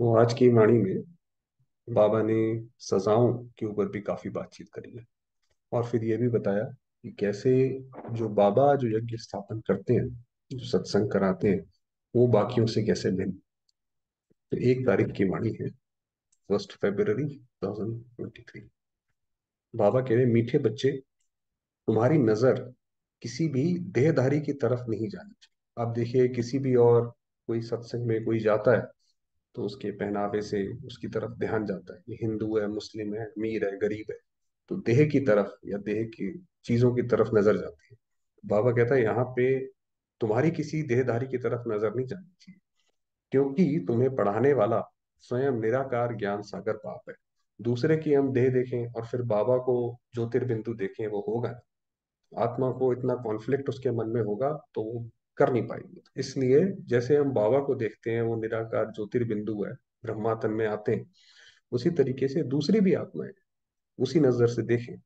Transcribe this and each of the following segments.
वो आज की वाणी में बाबा ने सजाओं के ऊपर भी काफी बातचीत करी है। और फिर ये भी बताया कि कैसे जो बाबा जो यज्ञ स्थापन करते हैं, जो सत्संग कराते हैं, वो बाकियों से कैसे भिन्न। तो 1 तारीख की वाणी है, 1 फरवरी 2023। बाबा कह रहे, मीठे बच्चे, तुम्हारी नजर किसी भी देहधारी की तरफ नहीं जानी चाहिए। आप देखिए, किसी भी और कोई सत्संग में कोई जाता है तो उसके पहनावे से उसकी तरफ ध्यान जाता है, ये हिंदू है, मुस्लिम है, अमीर है, गरीब है। तो देह की तरफ या देह की चीजों की तरफ नजर जाती है। बाबा कहता है, यहाँ पे तुम्हारी किसी देहधारी की तरफ नजर नहीं जानी चाहिए, क्योंकि तुम्हें पढ़ाने वाला स्वयं निराकार ज्ञान सागर बाप है। दूसरे की हम देह देखें और फिर बाबा को ज्योतिर्बिंदु देखें, वो होगा नहीं। आत्मा को इतना कॉन्फ्लिक्ट उसके मन में होगा तो वो कर नहीं पाएगी। इसलिए जैसे हम बाबा को देखते हैं, वो निराकार ज्योतिर्बिंदु है, ब्रह्मातन में आते हैं, उसी तरीके से दूसरी भी आत्माएं उसी नजर से देखें।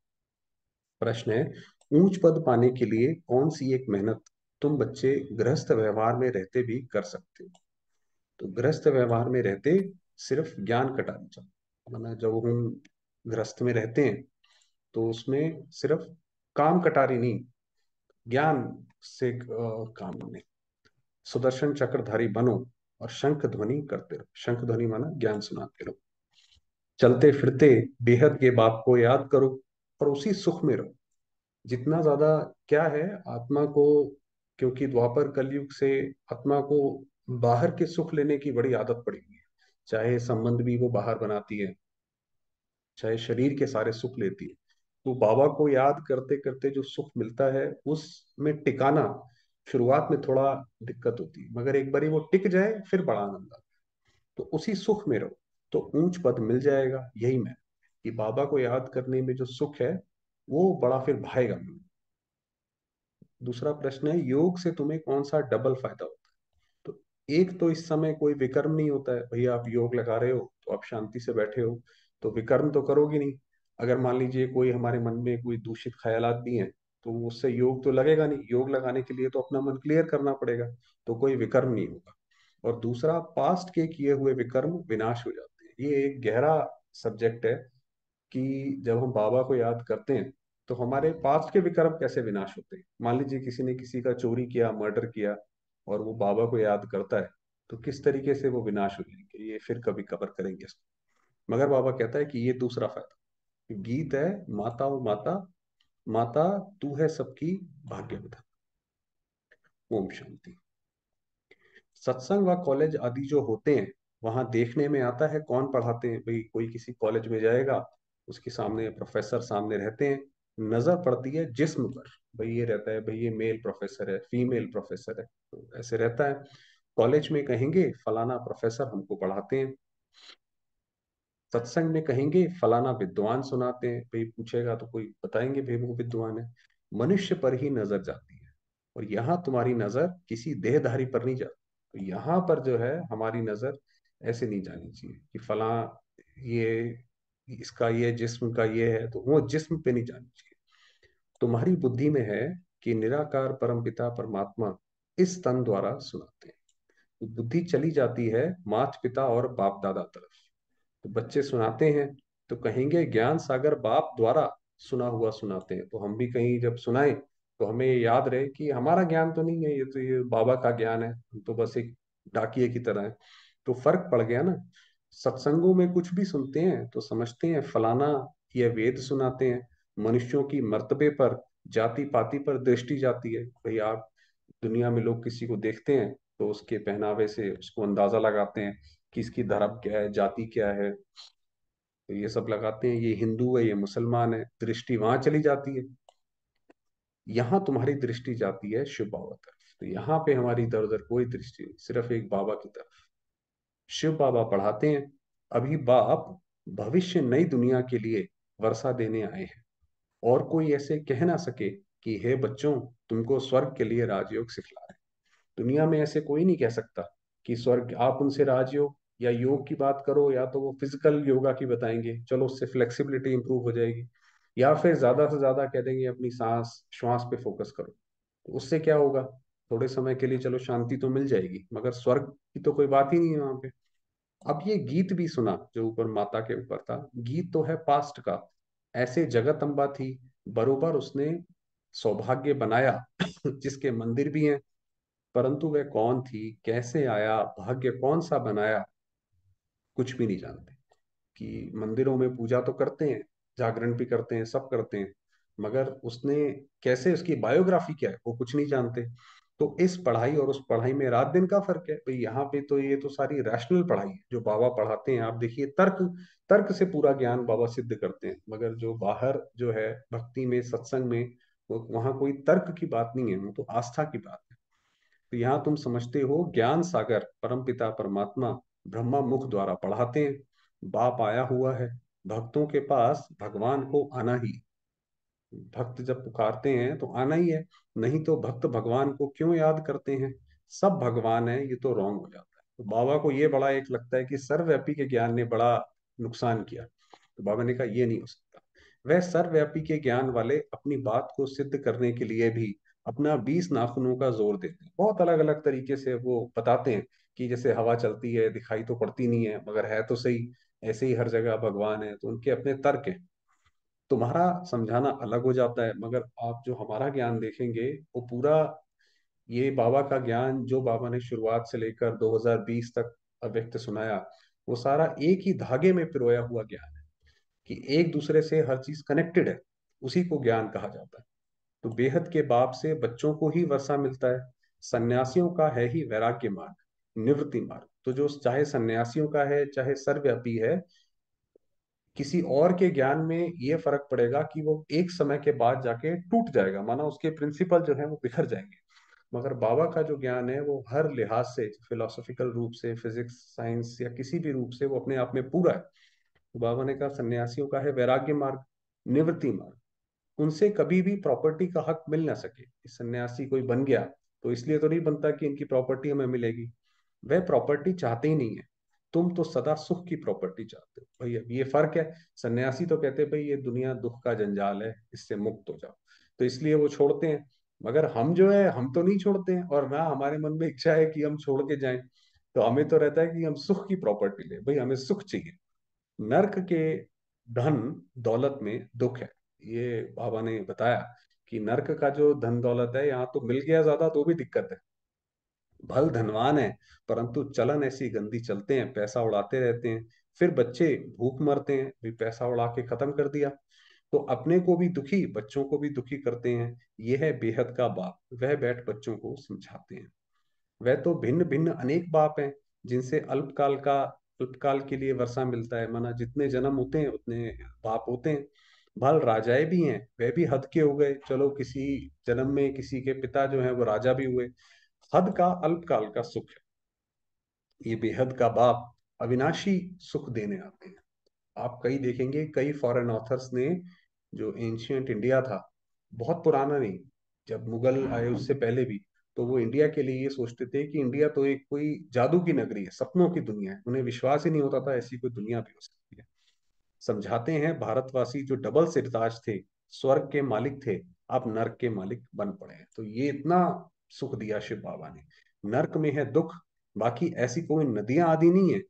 प्रश्न है, ऊंच पद पाने के लिए कौन सी एक मेहनत तुम बच्चे गृहस्थ व्यवहार में रहते भी कर सकते हो। तो गृहस्थ व्यवहार में रहते सिर्फ ज्ञान कटाना चाहते, मतलब जब हम गृहस्थ में रहते हैं तो उसमें सिर्फ काम कटारी नहीं, ज्ञान से काम लें। सुदर्शन चक्रधारी बनो और शंख ध्वनि करते रहो। शंख ध्वनि माना ज्ञान सुनाते रहो। चलते फिरते बेहद के बाप को याद करो और उसी सुख में रहो। जितना ज्यादा क्या है आत्मा को, क्योंकि द्वापर कलयुग से आत्मा को बाहर के सुख लेने की बड़ी आदत पड़ी हुई है। चाहे संबंध भी वो बाहर बनाती है, चाहे शरीर के सारे सुख लेती है। तो बाबा को याद करते करते जो सुख मिलता है उसमें टिकाना शुरुआत में थोड़ा दिक्कत होती है, मगर एक बारी वो टिक जाए फिर बड़ा आनंद आता है। तो उसी सुख में रहो तो ऊंच पद मिल जाएगा। यही मैं कि बाबा को याद करने में जो सुख है वो बड़ा फिर भाएगा। दूसरा प्रश्न है, योग से तुम्हें कौन सा डबल फायदा होता है। तो एक तो इस समय कोई विकर्म नहीं होता है, भैया आप योग लगा रहे हो तो आप शांति से बैठे हो तो विकर्म तो करोगे नहीं। अगर मान लीजिए कोई हमारे मन में कोई दूषित ख्यालात भी हैं तो उससे योग तो लगेगा नहीं। योग लगाने के लिए तो अपना मन क्लियर करना पड़ेगा, तो कोई विकर्म नहीं होगा। और दूसरा, पास्ट के किए हुए विकर्म विनाश हो जाते हैं। ये एक गहरा सब्जेक्ट है कि जब हम बाबा को याद करते हैं तो हमारे पास्ट के विकर्म कैसे विनाश होते हैं। मान लीजिए किसी ने किसी का चोरी किया, मर्डर किया, और वो बाबा को याद करता है तो किस तरीके से वो विनाश हो जाएंगे, ये फिर कभी कवर करेंगे इसको। मगर बाबा कहता है कि ये दूसरा फायदा, गीत है, माता ओ माता, माता तू है सबकी भाग्य विधाता। ओम शांति। सत्संग व कॉलेज आदि जो होते हैं वहां देखने में आता है कौन पढ़ाते हैं। भाई कोई किसी कॉलेज में जाएगा, उसके सामने प्रोफेसर सामने रहते हैं, नजर पड़ती है जिस्म पर। भाई ये रहता है, भाई ये मेल प्रोफेसर है, फीमेल प्रोफेसर है, तो ऐसे रहता है। कॉलेज में कहेंगे फलाना प्रोफेसर हमको पढ़ाते हैं। सत्संग में कहेंगे फलाना विद्वान सुनाते हैं। भाई पूछेगा तो कोई बताएंगे भाई वो विद्वान है। मनुष्य पर ही नजर जाती है। और यहाँ तुम्हारी नजर किसी देहधारी पर नहीं जाती। तो यहाँ पर जो है हमारी नजर ऐसे नहीं जानी चाहिए कि फला ये इसका ये जिस्म का ये है, तो वो जिस्म पे नहीं जानी चाहिए। तुम्हारी बुद्धि में है कि निराकार परमपिता परमात्मा इस तन द्वारा सुनाते हैं। तो बुद्धि चली जाती है माता पिता और बाप दादा तरफ। तो बच्चे सुनाते हैं तो कहेंगे ज्ञान सागर बाप द्वारा सुना हुआ सुनाते हैं। तो हम भी कहीं जब सुनाए तो हमें ये याद रहे कि हमारा ज्ञान तो नहीं है, ये तो ये बाबा का ज्ञान है, हम तो बस एक डाकिए की तरह है। तो फर्क पड़ गया ना। सत्संगों में कुछ भी सुनते हैं तो समझते हैं फलाना ये वेद सुनाते हैं। मनुष्यों की मर्तबे पर, जाति पाति पर दृष्टि जाती है। भाई आप दुनिया में लोग किसी को देखते हैं तो उसके पहनावे से उसको अंदाजा लगाते हैं कि इसकी धर्म क्या है, जाति क्या है। तो ये सब लगाते हैं, ये हिंदू है, ये मुसलमान है, दृष्टि वहां चली जाती है। यहाँ तुम्हारी दृष्टि जाती है शिव बाबा तरफ। तो यहाँ पे हमारी इधर उधर कोई दृष्टि नहीं, सिर्फ एक बाबा की तरफ। शिव बाबा पढ़ाते हैं, अभी बाप भविष्य नई दुनिया के लिए वर्षा देने आए हैं। और कोई ऐसे कह ना सके कि हे बच्चों, तुमको स्वर्ग के लिए राजयोग सिखला रहे हैं। दुनिया में ऐसे कोई नहीं कह सकता कि स्वर्ग, आप उनसे राजयोग या योग की बात करो, या तो वो फिजिकल योगा की बताएंगे, चलो उससे फ्लेक्सिबिलिटी इंप्रूव हो जाएगी, या फिर ज्यादा से ज्यादा कह देंगे अपनी सांस श्वास पे फोकस करो। तो उससे क्या होगा, थोड़े समय के लिए चलो शांति तो मिल जाएगी, मगर स्वर्ग की तो कोई बात ही नहीं है वहां पे। अब ये गीत भी सुना जो ऊपर माता के ऊपर था, गीत तो है पास्ट का। ऐसे जगत अम्बा थी, बरोबर उसने सौभाग्य बनाया जिसके मंदिर भी हैं, परंतु वह कौन थी, कैसे आया, भाग्य कौन सा बनाया, कुछ भी नहीं जानते। कि मंदिरों में पूजा तो करते हैं, जागरण भी करते हैं, सब करते हैं, मगर उसने कैसे, उसकी बायोग्राफी क्या है, वो कुछ नहीं जानते। तो इस पढ़ाई और उस पढ़ाई में रात दिन का फर्क है भाई। यहाँ पे तो ये तो सारी रैशनल पढ़ाई है जो बाबा पढ़ाते हैं। आप देखिए, तर्क तर्क से पूरा ज्ञान बाबा सिद्ध करते हैं, मगर जो बाहर जो है भक्ति में, सत्संग में, वो वहाँ कोई तर्क की बात नहीं है, वो तो आस्था की बात है। तो यहाँ तुम समझते हो, ज्ञान सागर परमपिता परमात्मा ब्रह्मा मुख द्वारा पढ़ाते हैं। बाप आया हुआ है भक्तों के पास, भगवान को आना ही। भक्त जब पुकारते हैं तो आना ही है। नहीं तो भक्त भगवान को क्यों याद करते हैं, सब भगवान है, ये तो रॉन्ग हो जाता है। तो बाबा को ये बड़ा एक लगता है कि सर्वव्यापी के ज्ञान ने बड़ा नुकसान किया। तो बाबा ने कहा ये नहीं हो सकता। वह सर्वव्यापी के ज्ञान वाले अपनी बात को सिद्ध करने के लिए भी अपना 20 नाखूनों का जोर देते हैं। बहुत अलग अलग तरीके से वो बताते हैं कि जैसे हवा चलती है, दिखाई तो पड़ती नहीं है मगर है तो सही, ऐसे ही हर जगह भगवान है। तो उनके अपने तर्क हैं। तुम्हारा समझाना अलग हो जाता है, मगर आप जो हमारा ज्ञान देखेंगे वो पूरा, ये बाबा का ज्ञान जो बाबा ने शुरुआत से लेकर 2020 तक अव्यक्त सुनाया, वो सारा एक ही धागे में पिरोया हुआ ज्ञान है कि एक दूसरे से हर चीज कनेक्टेड है। उसी को ज्ञान कहा जाता है। तो बेहद के बाप से बच्चों को ही वर्षा मिलता है। सन्यासियों का है ही वैराग्य मार्ग, निवृत्ति मार्ग। तो जो चाहे सन्यासियों का है चाहे सर्वव्यापी है, किसी और के ज्ञान में ये फर्क पड़ेगा कि वो एक समय के बाद जाके टूट जाएगा, माना उसके प्रिंसिपल जो है वो बिखर जाएंगे। मगर बाबा का जो ज्ञान है वो हर लिहाज से, फिलोसॉफिकल रूप से, फिजिक्स साइंस या किसी भी रूप से, वो अपने आप में पूरा है। तो बाबा ने कहा सन्यासियों का है वैराग्य मार्ग, निवृत्ति मार्ग। उनसे कभी भी प्रॉपर्टी का हक मिल ना सके। इस सन्यासी कोई बन गया तो इसलिए तो नहीं बनता कि इनकी प्रॉपर्टी हमें मिलेगी। वह प्रॉपर्टी चाहते ही नहीं है। तुम तो सदा सुख की प्रॉपर्टी चाहते हो भाई। अब ये फर्क है। सन्यासी तो कहते हैं भाई ये दुनिया दुख का जंजाल है, इससे मुक्त हो जाओ, तो इसलिए वो छोड़ते हैं। मगर हम जो है, हम तो नहीं छोड़ते हैं, और ना हमारे मन में इच्छा है कि हम छोड़ के जाएं। तो हमें तो रहता है कि हम सुख की प्रॉपर्टी ले, भाई हमें सुख चाहिए। नर्क के धन दौलत में दुख है। ये बाबा ने बताया कि नर्क का जो धन दौलत है, यहाँ तो मिल गया ज्यादा तो भी दिक्कत है। भल धनवान है, परंतु चलन ऐसी गंदी चलते हैं, पैसा उड़ाते रहते हैं। फिर बच्चे भूख मरते हैं, भी पैसा उड़ा के खत्म कर दिया। तो अपने को भी दुखी, बच्चों को भी दुखी करते हैं। यह है बेहद का बाप, वह बैठ बच्चों को समझाते हैं। वह तो भिन्न भिन्न अनेक बाप हैं, जिनसे अल्पकाल के लिए वर्षा मिलता है। माना जितने जन्म होते हैं उतने बाप होते हैं। भल राजाएं भी हैं, वह भी हद के हो गए। चलो किसी जन्म में किसी के पिता जो है वो राजा भी हुए। हद का अल्पकाल का सुख है। ये बेहद का बाप अविनाशी सुख देने आते हैं। आप कई देखेंगे, कई फॉरेन ऑथर्स ने, जो एंशियंट इंडिया था, बहुत पुराना नहीं, जब मुगल आए उससे पहले भी, तो वो इंडिया के लिए ये सोचते थे कि इंडिया तो एक कोई जादू की नगरी है, सपनों की दुनिया है। उन्हें विश्वास ही नहीं होता था ऐसी कोई दुनिया भी हो सकती है। समझाते हैं भारतवासी जो डबल सिरताज थे, स्वर्ग के मालिक थे, अब नर्क के मालिक बन पड़े हैं। तो ये इतना सुख दिया शिव बाबा ने। नर्क में है दुख, बाकी ऐसी कोई नदियां आदि नहीं है।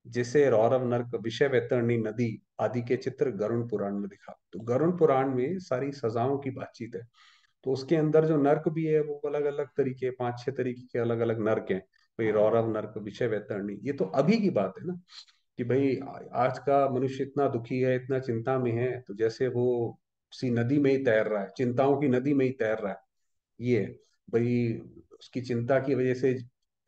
जिसे रौरव नर्क विषय वैतरणी नदी आदि के चित्र गरुण पुराण में दिखा। तो गरुण पुराण में सारी सजाओं की बातचीत है। तो उसके अंदर जो नर्क भी है वो अलग अलग तरीके, 5-6 तरीके के अलग अलग नर्क हैं। भाई रौरव नर्क विषय वैतरणी, ये तो अभी की बात है ना, कि भाई आज का मनुष्य इतना दुखी है, इतना चिंता में है, तो जैसे वो उसी नदी में ही तैर रहा है, चिंताओं की नदी में ही तैर रहा है। ये है भाई, उसकी चिंता की वजह से,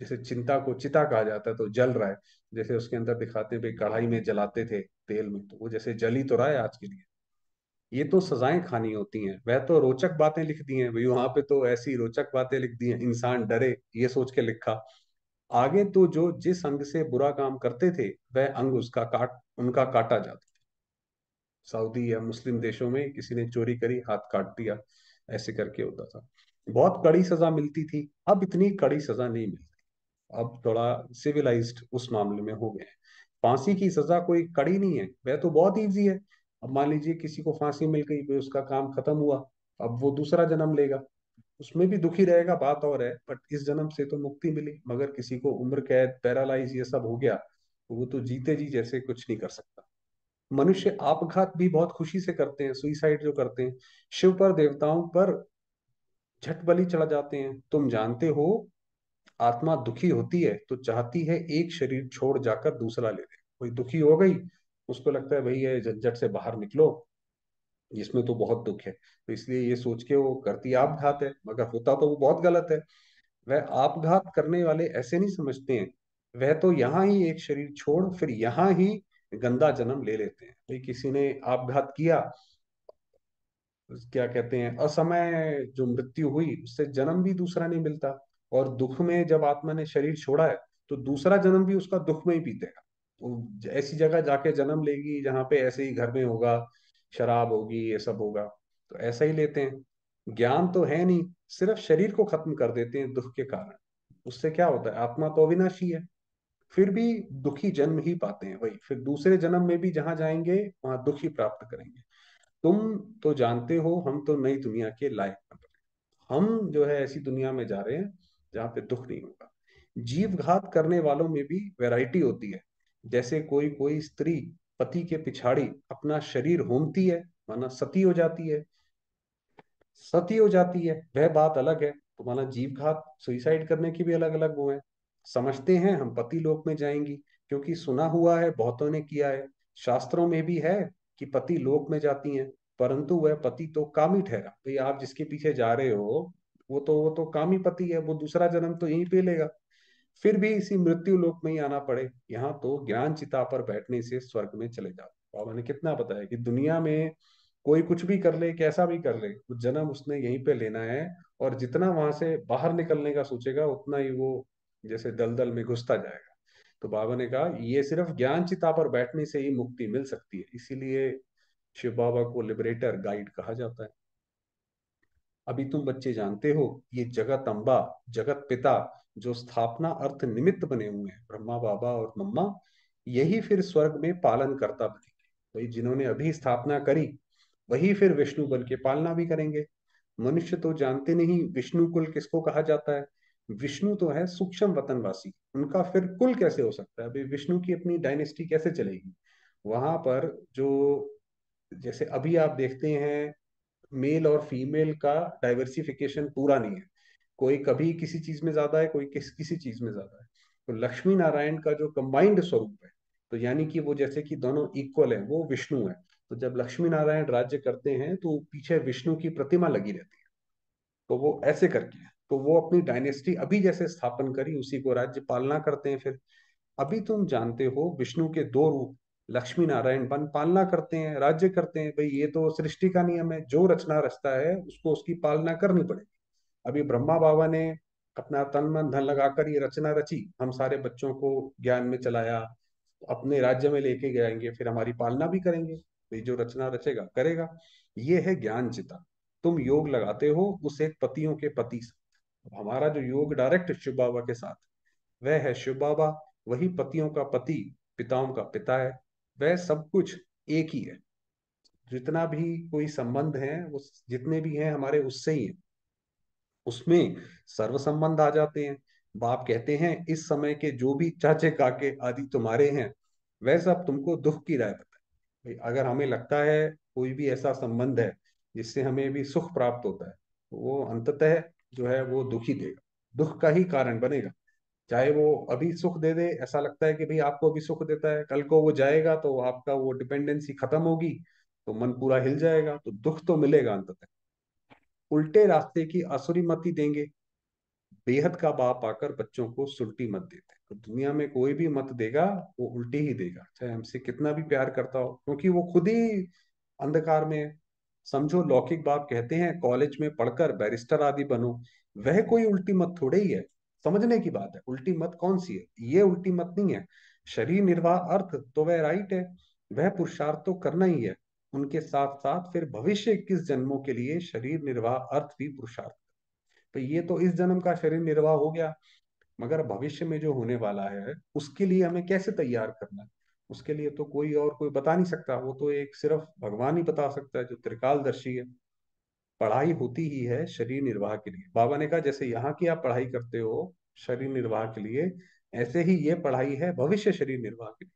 जैसे चिंता को चिता कहा जाता है, तो जल रहा है। जैसे उसके अंदर दिखाते हैं भाई, कढ़ाई में जलाते थे तेल में, तो वो जैसे जल ही तो रहा है आज के लिए। ये तो सजाएं खानी होती हैं। वह तो रोचक बातें लिख दी हैं भाई, वहां पे तो ऐसी रोचक बातें लिख दी हैं, इंसान डरे ये सोच के लिखा। आगे तो जो जिस अंग से बुरा काम करते थे, वह अंग उसका काट उनका काटा जाता। सऊदी या मुस्लिम देशों में किसी ने चोरी करी, हाथ काट दिया, ऐसे करके होता था। बहुत कड़ी सजा मिलती थी, अब इतनी कड़ी सजा नहीं मिलती। अब थोड़ा सिविलाइज्ड उस मामले में हो गए हैं। फांसी की सजा कोई कड़ी नहीं है, वह तो बहुत इजी है। अब मान लीजिए किसी को फांसी मिल गई, भाई उसका काम खत्म हुआ, अब वो दूसरा जन्म लेगा, उसमें भी दुखी रहेगा, बात और है, बट इस जन्म से तो मुक्ति मिली। मगर किसी को उम्र कैद, पैरालाइज, ये सब हो गया, वो तो जीते जी जैसे कुछ नहीं कर सकता। मनुष्य आपघात भी बहुत खुशी से करते हैं, सुइसाइड जो करते हैं, शिव पर देवताओं पर झट बलि चढ़ जाते हैं। तुम जानते हो, आत्मा दुखी होती है तो चाहती है एक शरीर छोड़ जाकर दूसरा ले ले। कोई दुखी हो गई, उसको लगता है भाई ये झंझट से बाहर निकलो, इसमें तो बहुत दुख है, तो इसलिए ये सोच के वो करती आपघात है, मगर होता तो वो बहुत गलत है। वह आपघात करने वाले ऐसे नहीं समझते हैं, वह तो यहाँ ही एक शरीर छोड़ फिर यहाँ ही गंदा जन्म ले लेते हैं। भाई किसी ने आपघात किया, क्या कहते हैं, असमय जो मृत्यु हुई, उससे जन्म भी दूसरा नहीं मिलता। और दुख में जब आत्मा ने शरीर छोड़ा है, तो दूसरा जन्म भी उसका दुख में ही बीतेगा। वो ऐसी जगह जाके जन्म लेगी जहाँ पे ऐसे ही घर में होगा, शराब होगी, ये सब होगा। तो ऐसा ही लेते हैं। ज्ञान तो है नहीं, सिर्फ शरीर को खत्म कर देते हैं दुख के कारण। उससे क्या होता है, आत्मा तो अविनाशी है, फिर भी दुखी जन्म ही पाते हैं। वही फिर दूसरे जन्म में भी जहां जाएंगे वहां दुख ही प्राप्त करेंगे। तुम तो जानते हो, हम तो नई दुनिया के लायक बन रहे हैं। हम जो है ऐसी दुनिया में जा रहे हैं जहाँ पे दुख नहीं होगा। जीव घात करने वालों में भी वैरायटी होती है। जैसे कोई कोई स्त्री पति के पिछाड़ी अपना शरीर होमती है, माना सती हो जाती है, सती हो जाती है, वह बात अलग है। तो माना जीव घात, सुइसाइड करने की भी अलग अलग वो है। समझते हैं हम पति लोक में जाएंगी, क्योंकि सुना हुआ है, बहुतों ने किया है। शास्त्रों में भी है कि पति लोक में जाती हैं, परंतु वह पति तो कामी ठहरा। भाई आप जिसके पीछे जा रहे हो, वो तो कामी पति है, वो दूसरा जन्म तो यहीं पे लेगा। फिर भी इसी मृत्यु लोक में ही आना पड़े, यहाँ तो ज्ञान चिता पर बैठने से स्वर्ग में चले जाओ। बाबा ने कितना बताया कि दुनिया में कोई कुछ भी कर ले, कैसा भी कर ले, वो जन्म उसने यहीं पे लेना है। और जितना वहां से बाहर निकलने का सोचेगा, उतना ही वो जैसे दलदल में घुसता जाएगा। तो बाबा ने कहा ये सिर्फ ज्ञान चिता पर बैठने से ही मुक्ति मिल सकती है, इसीलिए शिव बाबा को लिबरेटर गाइड कहा जाता है। अभी तुम बच्चे जानते हो, ये जगत अम्बा, जगत पिता, जो स्थापना अर्थ निमित्त बने हुए हैं, ब्रह्मा बाबा और मम्मा, यही फिर स्वर्ग में पालन करता बनेंगे। वही जिन्होंने अभी स्थापना करी, वही फिर विष्णु बन के पालना भी करेंगे। मनुष्य तो जानते नहीं विष्णु कुल किसको कहा जाता है। विष्णु तो है सूक्ष्म वतनवासी, उनका फिर कुल कैसे हो सकता है, अभी विष्णु की अपनी डायनेस्टी कैसे चलेगी वहां पर। जो जैसे अभी आप देखते हैं, मेल और फीमेल का डाइवर्सिफिकेशन पूरा नहीं है, कोई कभी किसी चीज में ज्यादा है, कोई किसी चीज में ज्यादा है। तो लक्ष्मी नारायण का जो कंबाइंड स्वरूप है, तो यानी कि वो जैसे कि दोनों इक्वल है, वो विष्णु है। तो जब लक्ष्मी नारायण राज्य करते हैं तो पीछे विष्णु की प्रतिमा लगी रहती है। तो वो ऐसे करके है, तो वो अपनी डायनेस्टी अभी जैसे स्थापन करी, उसी को राज्य पालना करते हैं फिर। अभी तुम जानते हो विष्णु के दो रूप, लक्ष्मी नारायण बन पालना करते हैं, राज्य करते हैं। भाई ये तो सृष्टि का नियम है, जो रचना रचता है उसको उसकी पालना करनी पड़ेगी। अभी ब्रह्मा बाबा ने अपना तन मन धन लगाकर ये रचना रची, हम सारे बच्चों को ज्ञान में चलाया, अपने राज्य में लेके जाएंगे, फिर हमारी पालना भी करेंगे। भाई जो रचना रचेगा करेगा। ये है ज्ञान चिता। तुम योग लगाते हो उस एक पतियों के पति से। हमारा जो योग डायरेक्ट शिव बाबा के साथ, वह है शिव बाबा। वही पतियों का पति, पिताओं का पिता है। वह सब कुछ एक ही है। जितना भी कोई संबंध है, वो जितने भी हैं हमारे उससे ही है। उसमें सर्व संबंध आ जाते हैं। बाप कहते हैं इस समय के जो भी चाचे काके आदि तुम्हारे हैं, वह सब तुमको दुख की राय बताए। भाई अगर हमें लगता है कोई भी ऐसा संबंध है जिससे हमें भी सुख प्राप्त होता है, तो वो अंततः जो है वो दुख ही देगा, दुख का ही कारण बनेगा। चाहे वो अभी सुख दे दे, ऐसा लगता है कि भाई आपको अभी सुख देता है, कल को वो जाएगा तो आपका वो डिपेंडेंसी खत्म होगी, तो मन पूरा हिल जाएगा, तो दुख तो मिलेगा अंततः। उल्टे रास्ते की आसुरी मति देंगे। बेहद का बाप आकर बच्चों को सुलटी मत देते। तो दुनिया में कोई भी मत देगा, वो उल्टी ही देगा, चाहे हमसे कितना भी प्यार करता हो, क्योंकि वो खुद ही अंधकार में है। समझो लौकिक बाप कहते हैं कॉलेज में पढ़कर बैरिस्टर आदि बनो, वह कोई उल्टी मत थोड़े ही है। समझने की बात है, उल्टी मत कौन सी है, ये उल्टी मत नहीं है। शरीर निर्वाह अर्थ तो वह राइट है, वह पुरुषार्थ तो करना ही है। उनके साथ साथ फिर भविष्य 21 जन्मों के लिए शरीर निर्वाह अर्थ भी पुरुषार्थ। तो ये तो इस जन्म का शरीर निर्वाह हो गया, मगर भविष्य में जो होने वाला है उसके लिए हमें कैसे तैयार करना है, उसके लिए तो कोई और कोई बता नहीं सकता, वो तो एक सिर्फ भगवान ही बता सकता है जो त्रिकालदर्शी है। पढ़ाई होती ही है शरीर निर्वाह के लिए। बाबा ने कहा जैसे यहाँ की आप पढ़ाई करते हो शरीर निर्वाह के लिए, ऐसे ही ये पढ़ाई है भविष्य शरीर निर्वाह की।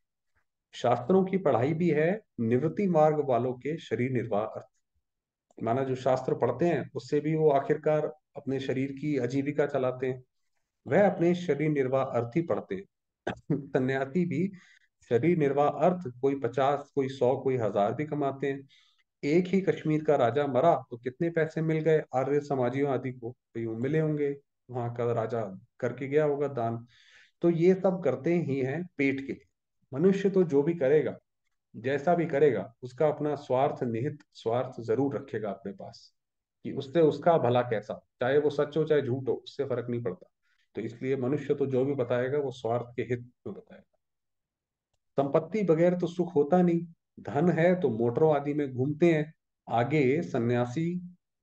शास्त्रों की पढ़ाई भी है निवृत्ति मार्ग वालों के शरीर निर्वाह अर्थ। माना जो शास्त्र पढ़ते हैं उससे भी वो आखिरकार अपने शरीर की आजीविका चलाते हैं, वह अपने शरीर निर्वाह अर्थ ही पढ़ते हैं। सन्यासी भी शरीर निर्वाह अर्थ कोई 50, कोई 100, कोई 1000 भी कमाते हैं। एक ही कश्मीर का राजा मरा तो कितने पैसे मिल गए आर्य समाजियों आदि को, तो यूं मिले होंगे, वहां का राजा करके गया होगा दान। तो ये सब करते ही हैं पेट के लिए। मनुष्य तो जो भी करेगा, जैसा भी करेगा, उसका अपना स्वार्थ निहित स्वार्थ जरूर रखेगा अपने पास, कि उससे उसका भला कैसा, चाहे वो सच हो चाहे झूठ हो, उससे फर्क नहीं पड़ता। तो इसलिए मनुष्य तो जो भी बताएगा वो स्वार्थ के हित में बताएगा। संपत्ति बगैर तो सुख होता नहीं। धन है तो मोटरों आदि में घूमते हैं। आगे सन्यासी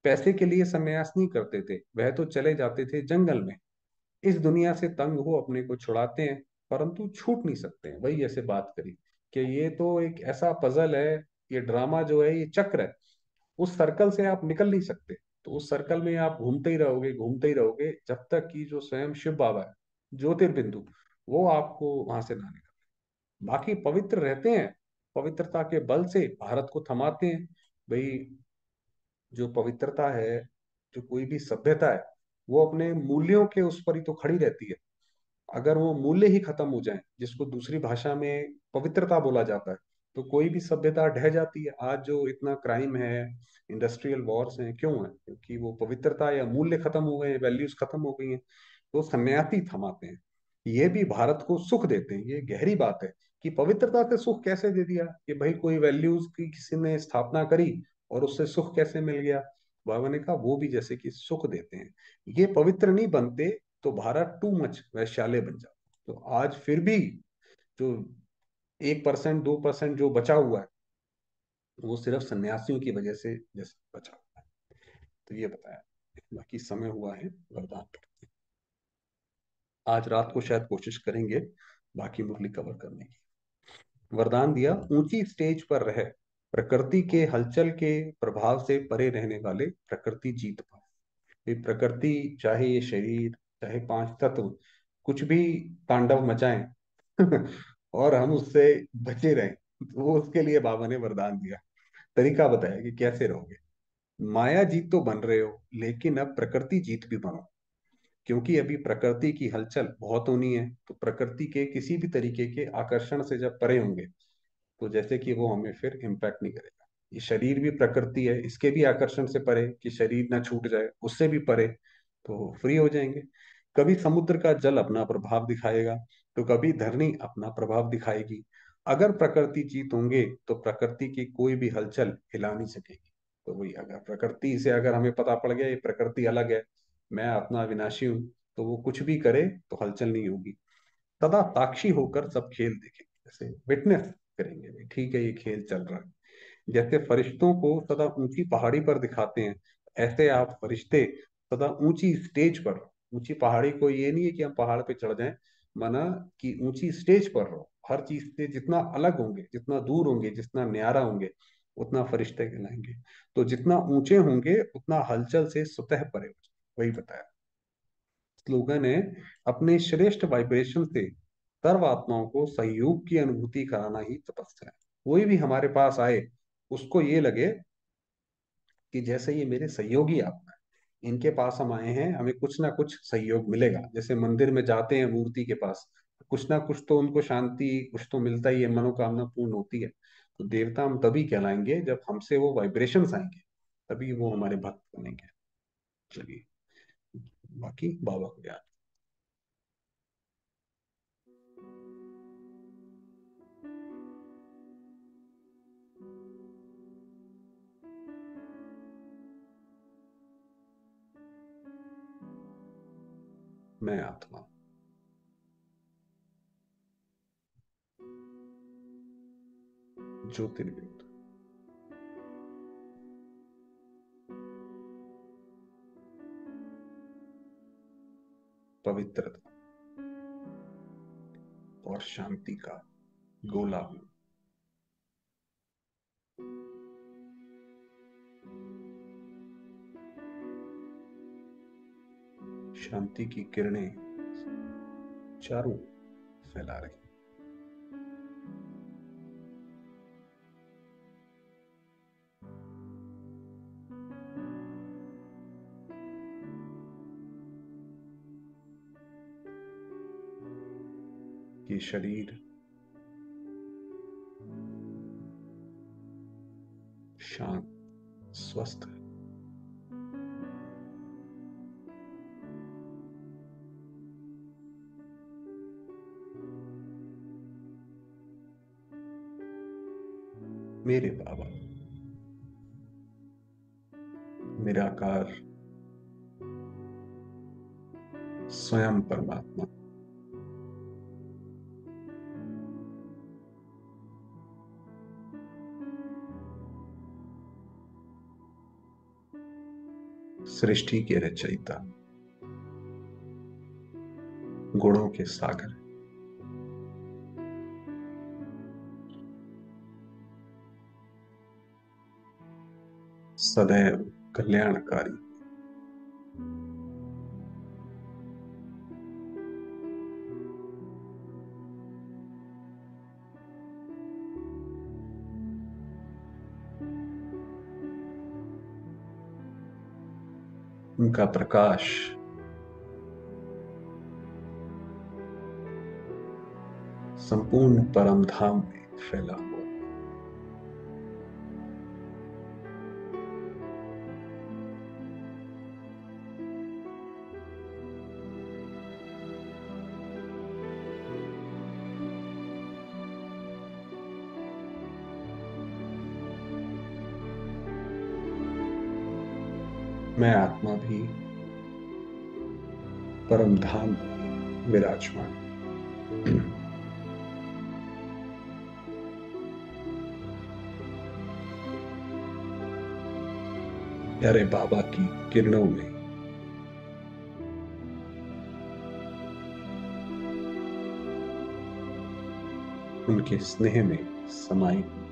पैसे के लिए सन्यास नहीं करते थे, वह तो चले जाते थे जंगल में। इस दुनिया से तंग हो अपने को छुड़ाते हैं, परंतु छूट नहीं सकते हैं। वही ऐसे बात करी कि ये तो एक ऐसा पजल है, ये ड्रामा जो है, ये चक्र है, उस सर्कल से आप निकल नहीं सकते। तो उस सर्कल में आप घूमते ही रहोगे, घूमते ही रहोगे, जब तक कि जो स्वयं शिव बाबा है, ज्योतिर्बिंदु, वो आपको वहां से ना निकाले। बाकी पवित्र रहते हैं, पवित्रता के बल से भारत को थमाते हैं। भाई, जो पवित्रता है, जो कोई भी सभ्यता है, वो अपने मूल्यों के उस पर ही तो खड़ी रहती है। अगर वो मूल्य ही खत्म हो जाए, जिसको दूसरी भाषा में पवित्रता बोला जाता है, तो कोई भी सभ्यता ढह जाती है। आज जो इतना क्राइम है, इंडस्ट्रियल वॉर्स हैं, क्यों है? क्योंकि वो पवित्रता या मूल्य खत्म हो गए, वैल्यूज खत्म हो गई हैं। तो सन्यासी थमाते हैं। ये भी भारत को सुख देते हैं। ये गहरी बात है कि पवित्रता से सुख कैसे दे दिया, कि भाई कोई वैल्यूज की किसी ने स्थापना करी और उससे सुख कैसे मिल गया। बाबा ने कहा वो भी जैसे कि सुख देते हैं। ये पवित्र नहीं बनते तो भारत टू मच वैश्यालय बन जाता। तो आज फिर भी जो 1%, 2% जो बचा हुआ है, वो सिर्फ सन्यासियों की वजह से जैसे बचा हुआ है। तो ये बताया। बाकी समय हुआ है वरदान पर। आज रात को शायद कोशिश करेंगे बाकी मुरली कवर करने की। वरदान दिया, ऊंची स्टेज पर रहे, प्रकृति के हलचल के प्रभाव से परे रहने वाले प्रकृति जीत पाए। ये प्रकृति, चाहे ये शरीर, चाहे पांच तत्व कुछ भी तांडव मचाएं और हम उससे बचे रहें, तो वो उसके लिए बाबा ने वरदान दिया। तरीका बताया कि कैसे रहोगे। माया जीत तो बन रहे हो, लेकिन अब प्रकृति जीत भी बनो। क्योंकि अभी प्रकृति की हलचल बहुत होनी है, तो प्रकृति के किसी भी तरीके के आकर्षण से जब परे होंगे, तो जैसे कि वो हमें फिर इम्पैक्ट नहीं करेगा। ये शरीर भी प्रकृति है, इसके भी आकर्षण से परे, कि शरीर ना छूट जाए, उससे भी परे, तो फ्री हो जाएंगे। कभी समुद्र का जल अपना प्रभाव दिखाएगा, तो कभी धरनी अपना प्रभाव दिखाएगी। अगर प्रकृति जीत होंगे तो प्रकृति की कोई भी हलचल हिला नहीं सकेगी। तो वही, अगर प्रकृति से अगर हमें पता पड़ गया ये प्रकृति अलग है, मैं अपना विनाशी हूँ, तो वो कुछ भी करे तो हलचल नहीं होगी। सदा साक्षी होकर सब खेल देखेंगे, जैसे विटनेस करेंगे, भाई ठीक है ये खेल चल रहा है। जैसे फरिश्तों को सदा ऊंची पहाड़ी पर दिखाते हैं, ऐसे आप फरिश्ते सदा ऊंची स्टेज पर रहो। ऊंची पहाड़ी को ये नहीं है कि हम पहाड़ पे चढ़ जाएं, माना कि ऊंची स्टेज पर रहो। हर चीज से जितना अलग होंगे, जितना दूर होंगे, जितना न्यारा होंगे, उतना फरिश्ते कहलाएंगे। तो जितना ऊंचे होंगे उतना हलचल से सतह परे हो जाए। वही बताया। स्लोगन है, अपने श्रेष्ठ वाइब्रेशन से सर्व आत्माओं को सहयोग की अनुभूति कराना ही तपस्या है। कोई भी हमारे पास आए, उसको ये लगे कि जैसे ये मेरे सहयोगी आत्मा है, इनके पास हम आए हैं, हमें कुछ ना कुछ सहयोग मिलेगा। जैसे मंदिर में जाते हैं मूर्ति के पास, कुछ ना कुछ तो उनको शांति, कुछ तो मिलता ही है, मनोकामना पूर्ण होती है। तो देवता हम तभी कहलाएंगे जब हमसे वो वाइब्रेशंस आएंगे, तभी वो हमारे भक्त बनेंगे। चलिए, बाकी बाबा को याद। मैं आत्मा, ज्योतिर्बिंदु, पवित्रता और शांति का गोला हूं। शांति की किरणें चारों फैला रही। ये शरीर शांत, स्वस्थ है। मेरे बाबा निराकार स्वयं परमात्मा सृष्टि के रचयिता, गुणों के सागर, सदैव कल्याणकारी, उनका प्रकाश संपूर्ण परम धाम में फैला हुआ। मैं आत्मा भी परम धाम में विराजमान। प्यारे बाबा की किरणों में उनके स्नेह में समाई हूं।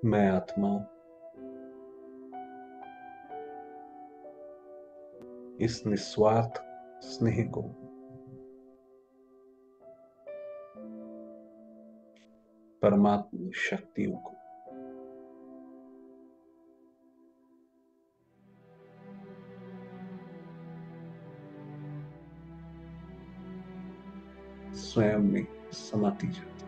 मैं आत्मा इस निस्वार्थ स्नेह को परमात्मा शक्तियों को स्वयं में समाती जाती।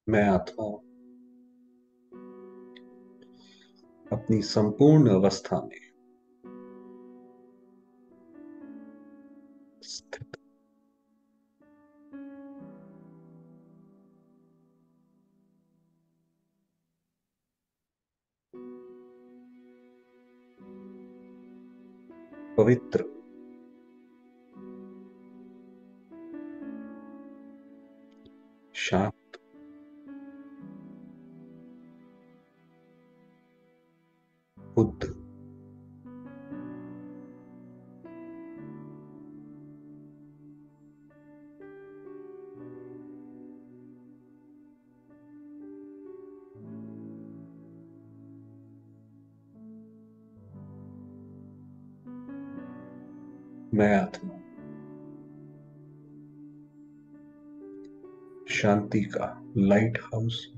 मैं आत्मा अपनी संपूर्ण अवस्था में स्थित। पवित्र, शांत, बुद्ध, मैं आत्मा शांति का लाइट हाउस।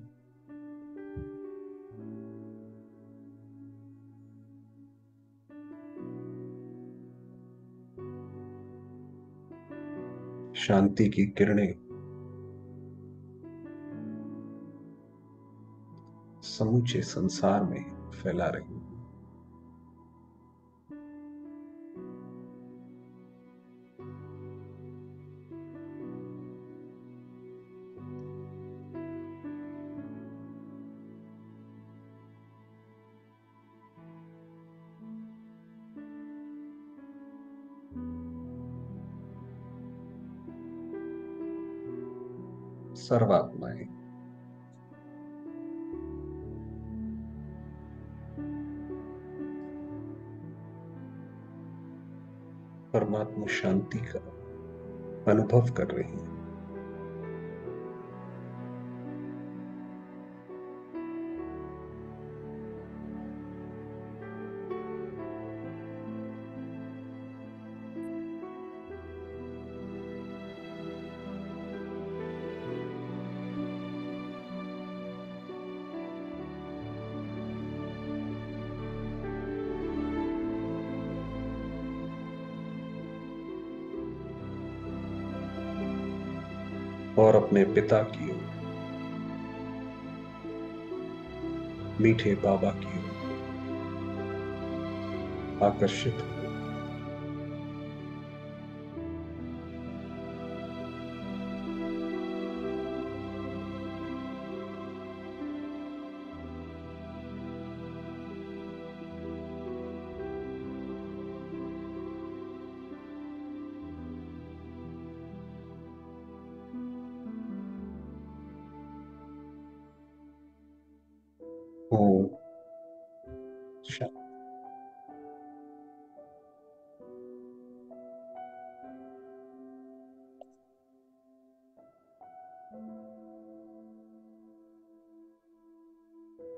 शांति की किरणें समूचे संसार में फैला रही हैं। सर्वात्माएं परमात्मा शांति का अनुभव कर रही हैं। और अपने पिता की ओर, मीठे बाबा की ओर आकर्षित हो। ओम शांति।